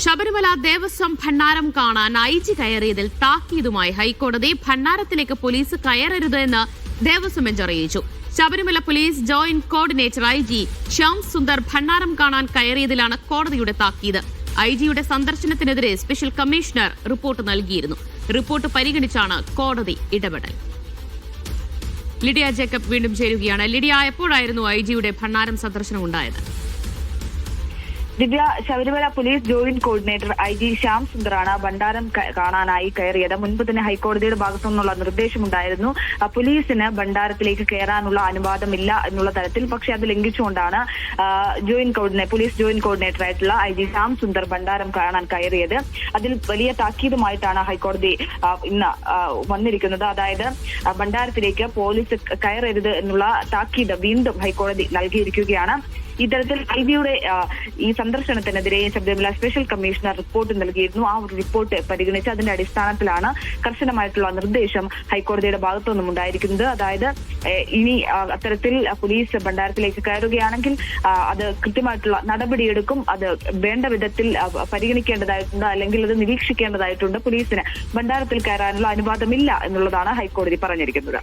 ശബരിമല ദേവസ്വം ഭണ്ഡാരം കാണാൻ ഐജി കയറിയതിൽ താക്കീതുമായി ഹൈക്കോടതി. ഭണ്ഡാരത്തിലേക്ക് പോലീസ് കയറരുത് എന്ന് ദേവസ്വം ബെഞ്ച് അറിയിച്ചു. Sabarimala police joint coordinator IG Shyam Sundar ഭണ്ഡാരം കാണാൻ കയറിയതിലാണ് കോടതിയുടെ താക്കീത്. ഐജിയുടെ സന്ദർശനത്തിനെതിരെ സ്പെഷ്യൽ കമ്മീഷണർ റിപ്പോർട്ട് നൽകിയിരുന്നു. റിപ്പോർട്ട് പരിഗണിച്ചാണ് കോടതി ഇടപെടൽ. ലിഡിയ ജേക്കബ് വീണ്ടും ചേരുകയാണ്. ലിഡിയ, എപ്പോഴായിരുന്നു ഐജിയുടെ ഭണ്ഡാരം സന്ദർശനം ഉണ്ടായത്? Divya, Sabarimala police joint coordinator IG Shyam സുന്ദറാണ് ഭണ്ഡാരം കാണാനായി കയറിയത്. മുൻപ് തന്നെ ഹൈക്കോടതിയുടെ ഭാഗത്തു നിന്നുള്ള നിർദ്ദേശമുണ്ടായിരുന്നു പോലീസിന് ഭണ്ഡാരത്തിലേക്ക് കയറാനുള്ള അനുവാദമില്ല എന്നുള്ള തരത്തിൽ. പക്ഷേ അത് ലംഘിച്ചുകൊണ്ടാണ് പോലീസ് ജോയിന്റ് കോർഡിനേറ്റർ ആയിട്ടുള്ള ഐജി ശ്യാം സുന്ദർ ഭണ്ഡാരം കാണാൻ കയറിയത്. അതിൽ വലിയ താക്കീതുമായിട്ടാണ് ഹൈക്കോടതി ഇന്ന് വന്നിരിക്കുന്നത്. അതായത് ഭണ്ഡാരത്തിലേക്ക് പോലീസ് കയറരുത് എന്നുള്ള താക്കീത് വീണ്ടും ഹൈക്കോടതി നൽകിയിരിക്കുകയാണ്. ഇത്തരത്തിൽ ഐജിയുടെ ഈ സന്ദർശനത്തിനെതിരെ ശബരിമല സ്പെഷ്യൽ കമ്മീഷണർ റിപ്പോർട്ട് നൽകിയിരുന്നു. ആ ഒരു റിപ്പോർട്ട് പരിഗണിച്ച് അതിന്റെ അടിസ്ഥാനത്തിലാണ് കർശനമായിട്ടുള്ള നിർദ്ദേശം ഹൈക്കോടതിയുടെ ഭാഗത്തുനിന്നും ഉണ്ടായിരിക്കുന്നത്. അതായത് ഇനി അത്തരത്തിൽ പോലീസ് ഭണ്ഡാരത്തിലേക്ക് കയറുകയാണെങ്കിൽ അത് കൃത്യമായിട്ടുള്ള നടപടിയെടുക്കും. അത് വേണ്ട വിധത്തിൽ പരിഗണിക്കേണ്ടതായിട്ടുണ്ട്, അല്ലെങ്കിൽ അത് നിരീക്ഷിക്കേണ്ടതായിട്ടുണ്ട്. പോലീസിന് ഭണ്ഡാരത്തിൽ കയറാനുള്ള അനുവാദമില്ല എന്നുള്ളതാണ് ഹൈക്കോടതി പറഞ്ഞിരിക്കുന്നത്.